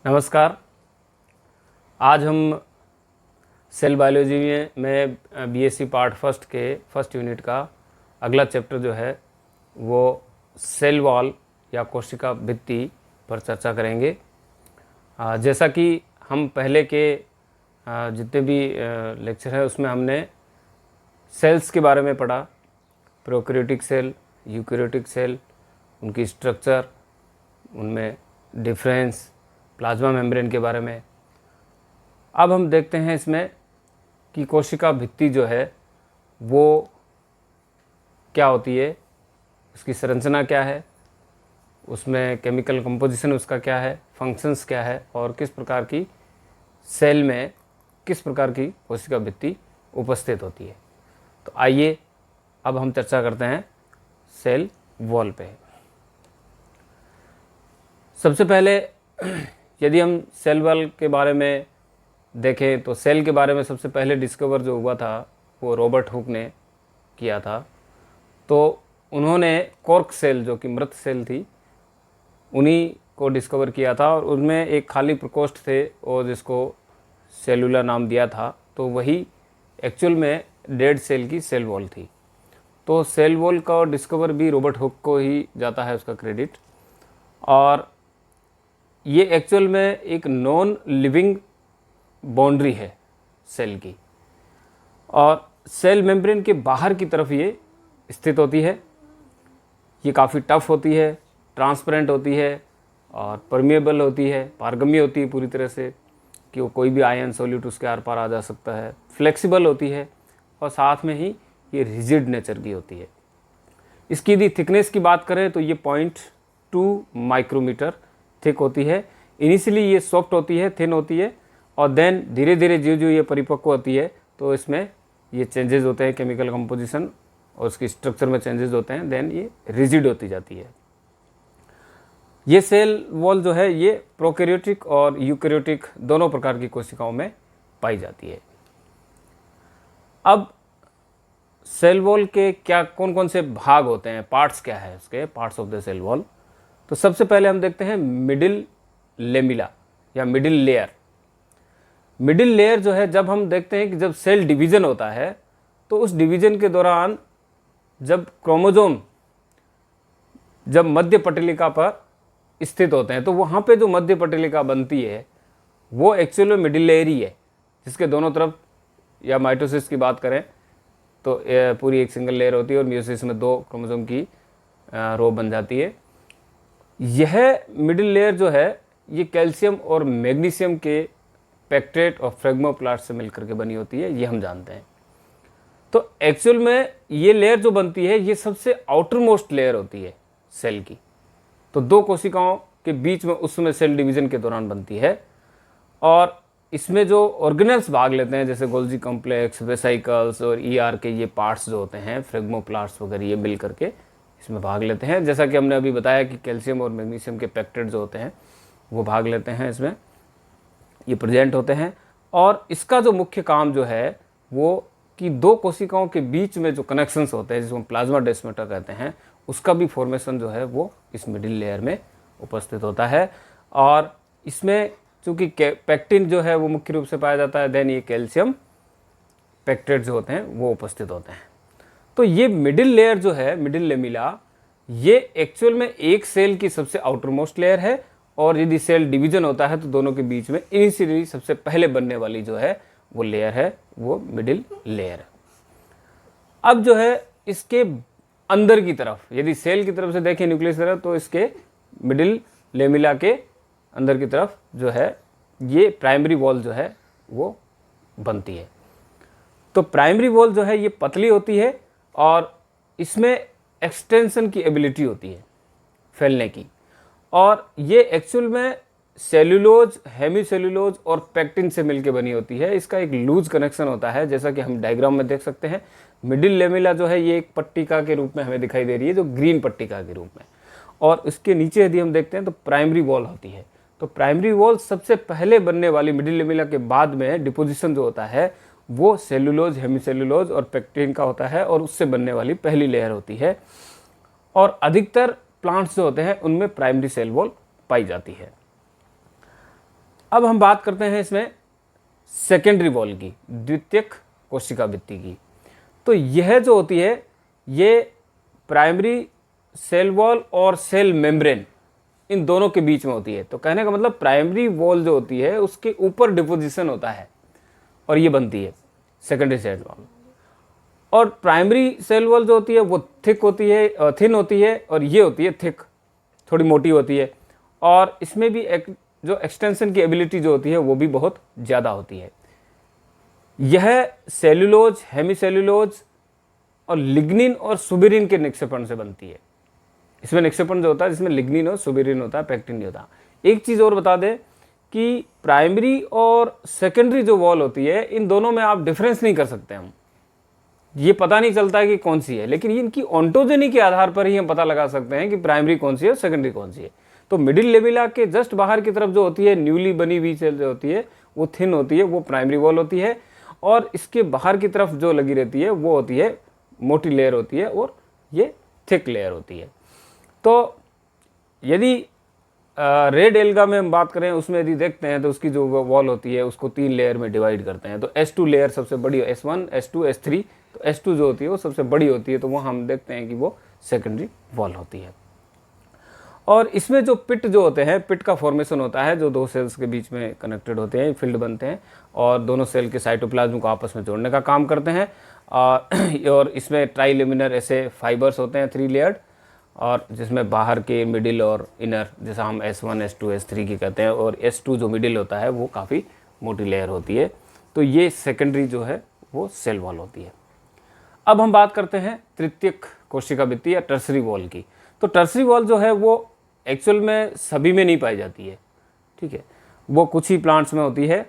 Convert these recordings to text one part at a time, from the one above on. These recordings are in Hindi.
नमस्कार। आज हम सेल बायोलॉजी में बीएससी पार्ट फर्स्ट के फर्स्ट यूनिट का अगला चैप्टर जो है वो सेल वॉल या कोशिका भित्ति पर चर्चा करेंगे। जैसा कि हम पहले के जितने भी लेक्चर है उसमें हमने सेल्स के बारे में पढ़ा, प्रोकैरियोटिक सेल, यूकैरियोटिक सेल, उनकी स्ट्रक्चर, उनमें डिफरेंस, प्लाज्मा मेम्ब्रेन के बारे में। अब हम देखते हैं इसमें कि कोशिका भित्ति जो है वो क्या होती है, उसकी संरचना क्या है, उसमें केमिकल कंपोजिशन उसका क्या है, फंक्शंस क्या है और किस प्रकार की सेल में किस प्रकार की कोशिका भित्ति उपस्थित होती है। तो आइए अब हम चर्चा करते हैं सेल वॉल पे। सबसे पहले यदि हम सेल वॉल के बारे में देखें तो सेल के बारे में सबसे पहले डिस्कवर जो हुआ था वो रॉबर्ट हुक ने किया था। तो उन्होंने कॉर्क सेल जो कि मृत सेल थी उन्हीं को डिस्कवर किया था और उनमें एक खाली प्रकोष्ठ थे और जिसको सेलुला नाम दिया था। तो वही एक्चुअल में डेड सेल की सेल वॉल थी। तो सेल वॉल का डिस्कवर भी रॉबर्ट हुक को ही जाता है उसका क्रेडिट। और ये एक्चुअल में एक नॉन लिविंग बाउंड्री है सेल की और सेल मेम्ब्रेन के बाहर की तरफ ये स्थित होती है। ये काफ़ी टफ होती है, ट्रांसपेरेंट होती है और परमिएबल होती है, पारगम्य होती है पूरी तरह से कि वो कोई भी आयन सॉल्यूट उसके आर पार आ जा सकता है, फ्लेक्सिबल होती है और साथ में ही ये रिजिड नेचर की होती है। इसकी यदि थिकनेस की बात करें तो ये 0.2 माइक्रोमीटर थिक होती है। इनिशियली ये सॉफ्ट होती है, थिन होती है और देन धीरे धीरे जो जो ये परिपक्व होती है तो इसमें ये चेंजेस होते हैं, केमिकल कंपोजिशन और उसकी स्ट्रक्चर में चेंजेस होते हैं, देन ये रिजिड होती जाती है। ये सेल वॉल जो है ये प्रोकैरियोटिक और यूकैरियोटिक दोनों प्रकार की कोशिकाओं में पाई जाती है। अब सेल वॉल के क्या कौन कौन से भाग होते हैं, पार्ट्स क्या है उसके, parts of the cell wall. तो सबसे पहले हम देखते हैं मिडिल लेमिला या मिडिल लेयर। मिडिल लेयर जो है जब हम देखते हैं कि जब सेल डिवीजन होता है तो उस डिवीजन के दौरान जब क्रोमोसोम जब मध्य पटलिका पर स्थित होते हैं तो वहाँ पे जो मध्य पटलिका बनती है वो एक्चुअली मिडिल लेयर ही है, जिसके दोनों तरफ, या माइटोसिस की बात करें तो पूरी एक सिंगल लेयर होती है और मियोसिस में 2 क्रोमोसोम की रो बन जाती है। यह मिडिल लेयर जो है ये कैल्शियम और मैग्नीशियम के पेक्टेट और फ्रेगमोप्लास्ट से मिलकर के बनी होती है, ये हम जानते हैं। तो एक्चुअल में ये लेयर जो बनती है ये सबसे आउटर मोस्ट लेयर होती है सेल की। तो 2 कोशिकाओं के बीच में उस समय सेल डिवीजन के दौरान बनती है और इसमें जो ऑर्गेनेल्स भाग लेते हैं जैसे गोल्जी कॉम्प्लेक्स, वेसाइकल्स और ईआर के ये पार्ट्स जो होते हैं, फ्रेगमोप्लास्ट वगैरह, ये मिल करके इसमें भाग लेते हैं। जैसा कि हमने अभी बताया कि कैल्शियम और मैग्नीशियम के पेक्टेट जो होते हैं वो भाग लेते हैं, इसमें ये प्रेजेंट होते हैं। और इसका जो मुख्य काम जो है वो कि 2 कोशिकाओं के बीच में जो कनेक्शंस होते हैं जिसको प्लाज्मा डेस्मेटा कहते हैं, उसका भी फॉर्मेशन जो है वो इस मिडिल लेयर में उपस्थित होता है। और इसमें चूँकि पेक्टिन जो है वो मुख्य रूप से पाया जाता है, देन ये कैल्शियम पेक्टेट जो होते हैं वो उपस्थित होते हैं। तो ये मिडिल लेयर जो है, मिडिल लेमिला, ये एक्चुअल में एक सेल की सबसे आउटर मोस्ट लेयर है और यदि सेल डिवीजन होता है तो दोनों के बीच में इनिशियली सबसे पहले बनने वाली जो है वो लेयर है वो मिडिल लेयर है। अब जो है इसके अंदर की तरफ, यदि सेल की तरफ से देखें न्यूक्लियस की तरफ, तो इसके मिडिल लेमिला के अंदर की तरफ जो है ये प्राइमरी वॉल जो है वो बनती है। तो प्राइमरी वॉल जो है ये पतली होती है और इसमें एक्सटेंशन की एबिलिटी होती है फैलने की, और ये एक्चुअल में सेल्यूलोज, हेमीसेल्यूलोज और पेक्टिन से मिलकर बनी होती है। इसका एक लूज कनेक्शन होता है, जैसा कि हम डायग्राम में देख सकते हैं। मिडिल लेमिला जो है ये एक पट्टिका के रूप में हमें दिखाई दे रही है, जो ग्रीन पट्टिका के रूप में, और उसके नीचे यदि हम देखते हैं तो प्राइमरी वॉल होती है। तो प्राइमरी वॉल सबसे पहले बनने वाली, मिडिल लेमिला के बाद में डिपोजिशन जो होता है वो सेल्यूलोज, हेमीसेल्यूलोज और पेक्टिन का होता है और उससे बनने वाली पहली लेयर होती है। और अधिकतर प्लांट्स जो होते हैं उनमें प्राइमरी सेल वॉल पाई जाती है। अब हम बात करते हैं इसमें सेकेंडरी वॉल की, द्वितीयक कोशिका भित्ति की। तो यह जो होती है ये प्राइमरी सेल वॉल और सेल मेम्ब्रेन इन दोनों के बीच में होती है। तो कहने का मतलब प्राइमरी वॉल जो होती है उसके ऊपर डिपोजिशन होता है और ये बनती है सेकेंडरी सेल वॉल। और प्राइमरी सेल वॉल जो होती है वो थिक होती है, थिन होती है, और ये होती है थिक, थोड़ी मोटी होती है। और इसमें भी एक जो एक्सटेंशन की एबिलिटी जो होती है वो भी बहुत ज़्यादा होती है। यह सेल्यूलोज, हेमीसेल्यूलोज और लिग्निन और सुबिरिन के निक्षेपण से बनती है। इसमें निक्षेपण जो होता है जिसमें लिग्निन और सुबिरिन होता है, पेक्टिन नहीं होता। एक चीज़ और बता दें कि प्राइमरी और सेकेंडरी जो वॉल होती है इन दोनों में आप डिफरेंस नहीं कर सकते। हम ये पता नहीं चलता है कि कौन सी है, लेकिन इनकी ऑन्टोजेनी के आधार पर ही हम पता लगा सकते हैं कि प्राइमरी कौन सी है और सेकेंडरी कौन सी है। तो मिडिल लेविला के जस्ट बाहर की तरफ जो होती है न्यूली बनी हुई सेल जो होती है वो थिन होती है, वो प्राइमरी वॉल होती है। और इसके बाहर की तरफ जो लगी रहती है वो होती है मोटी लेयर होती है, और ये थिक लेयर होती है। तो यदि रेड एल्गा में हम बात करें, उसमें यदि देखते हैं तो उसकी जो वॉल होती है उसको 3 लेयर में डिवाइड करते हैं। तो S2 लेयर सबसे बड़ी, S1, S2, S3। तो S2 जो होती है वो सबसे बड़ी होती है, तो वो हम देखते हैं कि वो सेकेंडरी वॉल होती है। और इसमें जो पिट जो होते हैं, पिट का फॉर्मेशन होता है जो 2 सेल्स के बीच में कनेक्टेड होते हैं, फील्ड बनते हैं और दोनों सेल के साइटोप्लाज्म को आपस में जोड़ने का काम करते हैं। और इसमें ट्राइलेमिनर ऐसे फाइबर्स होते हैं 3 लेयर्ड, और जिसमें बाहर के, मिडिल और इनर, जैसा हम S1, S2, S3 की कहते हैं, और S2 जो मिडिल होता है वो काफ़ी मोटी लेयर होती है। तो ये सेकेंडरी जो है वो सेल वॉल होती है। अब हम बात करते हैं तृतीयक कोशिका भित्ति या टर्सरी वॉल की। तो टर्सरी वॉल जो है वो एक्चुअल में सभी में नहीं पाई जाती है, ठीक है, वो कुछ ही प्लांट्स में होती है।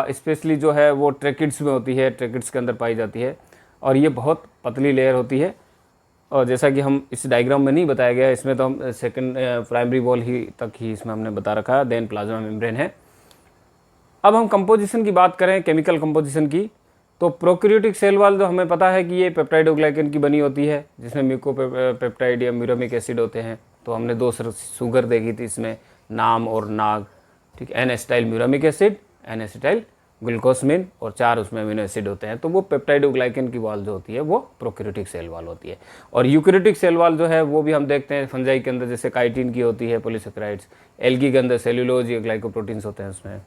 स्पेशली जो है वो ट्रेकिड्स में होती है, ट्रेकिड्स के अंदर पाई जाती है, और ये बहुत पतली लेयर होती है। और जैसा कि हम इस डायग्राम में नहीं बताया गया, इसमें तो हम सेकंड प्राइमरी वॉल ही तक ही इसमें हमने बता रखा है, देन प्लाज्मा मेम्ब्रेन है। अब हम कंपोजिशन की बात करें, केमिकल कंपोजिशन की, तो प्रोकैरियोटिक सेल वॉल जो हमें पता है कि ये पेप्टाइडोग्लाइकन की बनी होती है, जिसमें म्यूकोपेप्टाइड या म्यूरामिक एसिड होते हैं। तो हमने 2 शुगर देखी थी इसमें, नाम और नाग, ठीक, N acetyl muramic acid, N acetyl glucosamine, और 4 उसमें अमीनो एसिड होते हैं। तो वो पेप्टाइडोग्लाइकन की वॉल जो होती है वो प्रोकैरियोटिक सेल वॉल होती है। और यूकैरियोटिक सेल वॉल जो है वो भी हम देखते हैं फंजाई के अंदर, जैसे काइटिन की होती है, पॉलीसेकेराइड्स, एल्गी के अंदर सेल्यूलोज या ग्लाइकोप्रोटीन्स होते हैं उसमें,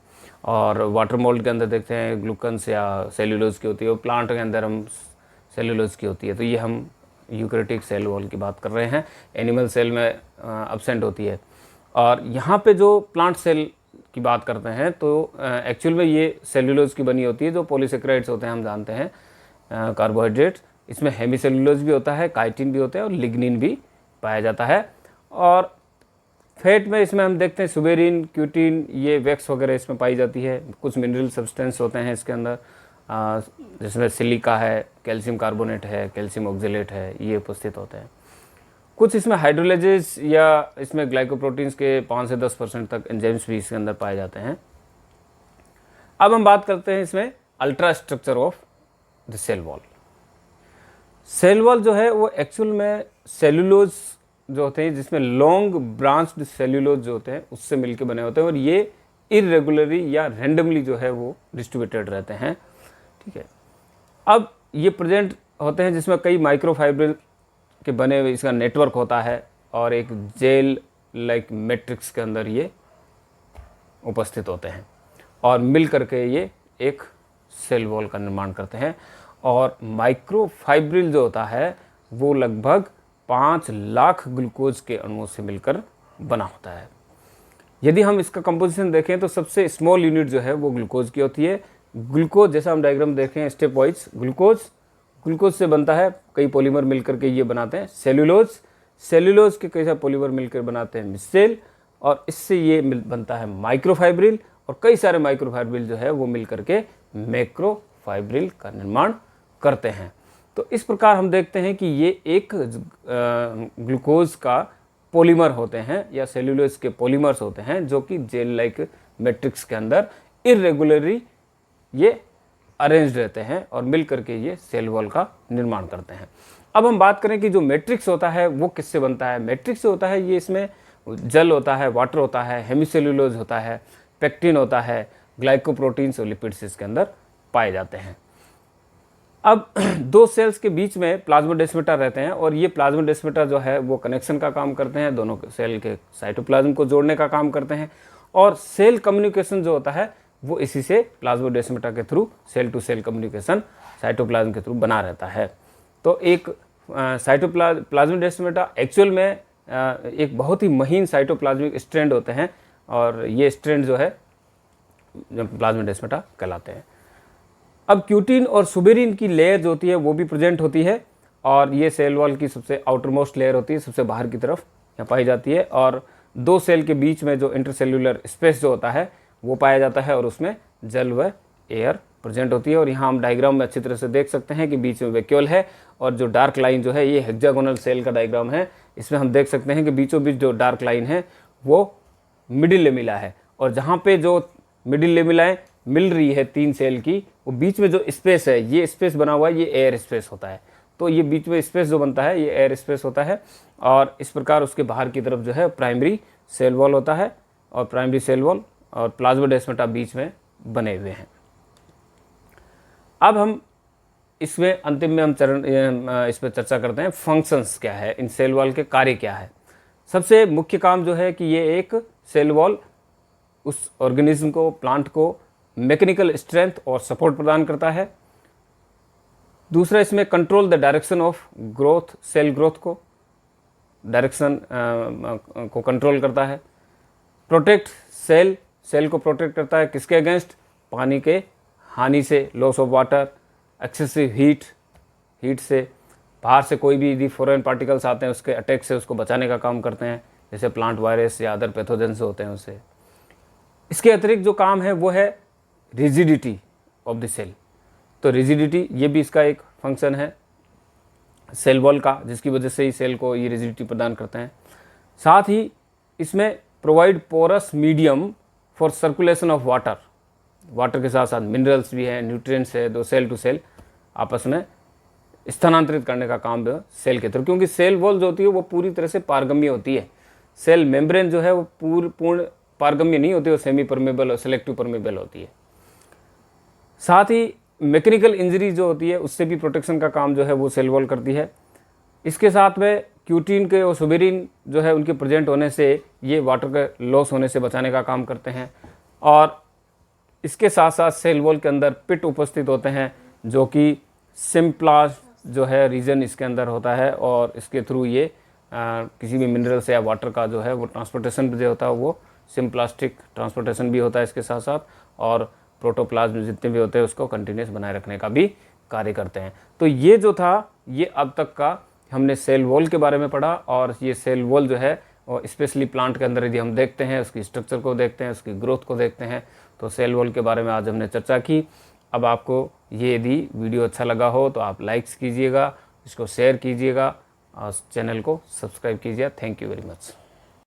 और वाटर मोल्ड के अंदर देखते हैं ग्लूकन्स या सेल्यूलोज की होती है, और प्लांट के अंदर हम सेल्यूलोज की होती है। तो ये हम यूकैरियोटिक सेल वॉल की बात कर रहे हैं। एनिमल सेल में एब्सेंट होती है। और यहाँ पे जो प्लांट सेल की बात करते हैं तो एक्चुअल में ये सेल्यूलोज की बनी होती है, जो पॉलीसेकेराइड्स होते हैं हम जानते हैं, कार्बोहाइड्रेट्स। इसमें हेमीसेल्यूलोज भी होता है, काइटिन भी होता है, और लिग्निन भी पाया जाता है। और फैट में इसमें हम देखते हैं सुबेरिन, क्यूटिन, ये वैक्स वगैरह इसमें पाई जाती है। कुछ मिनरल सब्सटेंस होते हैं इसके अंदर, जिसमें सिलिका है, कैल्शियम कार्बोनेट है, कैल्शियम ऑक्जेलेट है, ये उपस्थित होते हैं। कुछ इसमें हाइड्रोलेजेस या इसमें ग्लाइकोप्रोटीन्स के 5 से 10% तक एंजाइम्स भी इसके अंदर पाए जाते हैं। अब हम बात करते हैं इसमें ultra structure of the cell wall. Cell wall जो है वो एक्चुअल में सेल्यूलोज जो होते हैं, जिसमें लॉन्ग ब्रांच्ड सेल्यूलोज जो होते हैं उससे मिलकर बने होते हैं, और ये इरेगुलरली या रैंडमली जो है वो डिस्ट्रीब्यूटेड रहते हैं, ठीक है। अब ये प्रेजेंट होते हैं जिसमें कई माइक्रोफाइब्रिल के बने हुए इसका नेटवर्क होता है, और एक जेल लाइक मैट्रिक्स के अंदर ये उपस्थित होते हैं, और मिल करके ये एक सेल वॉल का निर्माण करते हैं। और माइक्रोफाइब्रिल जो होता है वो लगभग 5 लाख ग्लूकोज के अणुओं से मिलकर बना होता है। यदि हम इसका कंपोजिशन देखें तो सबसे स्मॉल यूनिट जो है वो ग्लूकोज की होती है। ग्लूकोज, जैसा हम डायग्राम देखें स्टेप वाइज, ग्लूकोज से बनता है, कई पॉलीमर मिलकर के ये बनाते हैं सेल्यूलोज के कई सारे पॉलीमर मिलकर बनाते हैं मिसेल, और इससे ये बनता है माइक्रोफाइब्रिल, और कई सारे माइक्रोफाइब्रिल जो है वो मिलकर के मैक्रोफाइब्रिल का निर्माण करते हैं। तो इस प्रकार हम देखते हैं कि ये एक ग्लूकोज का पॉलीमर होते हैं या सेल्यूलोज के पॉलीमर्स होते हैं, जो कि जेल लाइक मैट्रिक्स के अंदर इरेगुलरली ये अरेंज रहते हैं और मिल करके ये सेल वॉल का निर्माण करते हैं। अब हम बात करें कि जो मैट्रिक्स होता है वो किससे बनता है। मैट्रिक्स होता है ये, इसमें जल होता है, वाटर होता है, हेमीसेल्यूलोज होता है, पेक्टिन होता है, ग्लाइकोप्रोटीन्स और लिपिड्स इसके अंदर पाए जाते हैं। अब दो सेल्स के बीच में प्लाज्मोडेस्माटा रहते हैं और ये प्लाज्मोडेस्माटा जो है वो कनेक्शन का काम करते हैं, दोनों सेल के साइटोप्लाज्म को जोड़ने का काम करते हैं, और सेल कम्युनिकेशन जो होता है वो इसी से प्लाज्मोडेस्माटा के through cell to cell communication cytoplasm के थ्रू बना रहता है। तो एक प्लाज्मोडेस्माटा एक्चुअल में एक बहुत ही महीन साइटोप्लाज्मिक स्ट्रैंड होते हैं और ये स्ट्रैंड जो है प्लाज्मोडेस्माटा कहलाते हैं। अब क्यूटिन और सुबेरिन की लेयर जो होती है वो भी प्रेजेंट होती है और ये सेल वॉल की सबसे आउटरमोस्ट लेयर होती है, सबसे बाहर की तरफ यहाँ पाई जाती है, और दो सेल के बीच में जो इंटरसेल्यूलर स्पेस जो होता है वो पाया जाता है और उसमें जल व एयर प्रेजेंट होती है। और यहाँ हम डायग्राम में अच्छी तरह से देख सकते हैं कि बीच में वैक्यूल है और जो डार्क लाइन जो है ये हेक्सागोनल सेल का डायग्राम है। इसमें हम देख सकते हैं कि बीचों बीच जो डार्क लाइन है वो मिडिल लेमिला है, और जहाँ पे जो मिडिल लेमिलाएँ मिल रही है तीन सेल की, वो बीच में जो स्पेस है, ये स्पेस बना हुआ है, ये एयर स्पेस होता है। तो ये बीच में स्पेस जो बनता है ये एयर स्पेस होता है, और इस प्रकार उसके बाहर की तरफ जो है प्राइमरी सेल वॉल होता है, और प्राइमरी सेल वॉल और प्लाज्मोडेस्माटा बीच में बने हुए हैं। अब हम इसमें अंतिम में हम इस पर चर्चा करते हैं फंक्शंस क्या है, इन सेल वॉल के कार्य क्या है। सबसे मुख्य काम जो है कि ये एक सेल वॉल उस ऑर्गेनिज्म को, प्लांट को मैकेनिकल स्ट्रेंथ और सपोर्ट प्रदान करता है। दूसरा, इसमें control the direction of growth, cell growth को डायरेक्शन को कंट्रोल करता है। प्रोटेक्ट सेल, सेल को प्रोटेक्ट करता है किसके अगेंस्ट? पानी के हानि से, loss of water, excessive heat से, बाहर से कोई भी यदि फॉरेन पार्टिकल्स आते हैं उसके अटैक से उसको बचाने का काम करते हैं, जैसे प्लांट वायरस या अदर पैथोजेंस होते हैं उससे। इसके अतिरिक्त जो काम है वो है रिजिडिटी ऑफ द सेल। तो रिजिडिटी ये भी इसका एक फंक्शन है सेल वॉल का, जिसकी वजह से ही सेल को ये रिजिडिटी प्रदान करते हैं। साथ ही इसमें provide porous medium for circulation of water, water के साथ साथ मिनरल्स भी हैं, न्यूट्रिएंट्स है, दो सेल टू सेल आपस में स्थानांतरित करने का काम जो सेल के थ्रू, क्योंकि सेल वॉल जो होती है वो पूरी तरह से पारगम्य होती है। सेल मेम्ब्रेन जो है वो पूर्ण पारगम्य नहीं होती, वो सेमी परमेबल और सेलेक्टिव परमेबल होती है। साथ ही मैकेनिकल इंजरी जो होती है उससे भी प्रोटेक्शन का काम जो है वो सेल वॉल करती है। इसके साथ में क्यूटिन के और सुबेरिन जो है उनके प्रेजेंट होने से ये वाटर के लॉस होने से बचाने का काम करते हैं। और इसके साथ साथ सेल वॉल के अंदर पिट उपस्थित होते हैं जो कि सिम्प्लास्ट जो है रीजन इसके अंदर होता है, और इसके थ्रू ये किसी भी मिनरल से या वाटर का जो है वो ट्रांसपोर्टेशन जो होता है वो सिम्प्लास्टिक ट्रांसपोर्टेशन भी होता है इसके साथ साथ, और प्रोटोप्लाज्म जितने भी होते हैं उसको कंटिन्यूस बनाए रखने का भी कार्य करते हैं। तो ये जो था ये अब तक का हमने सेल वॉल के बारे में पढ़ा, और ये सेल वॉल जो है और स्पेशली प्लांट के अंदर यदि हम देखते हैं उसकी स्ट्रक्चर को देखते हैं, उसकी ग्रोथ को देखते हैं, तो सेल वॉल के बारे में आज हमने चर्चा की। अब आपको ये यदि वीडियो अच्छा लगा हो तो आप लाइक्स कीजिएगा, इसको शेयर कीजिएगा और चैनल को सब्सक्राइब कीजिए। Thank you very much.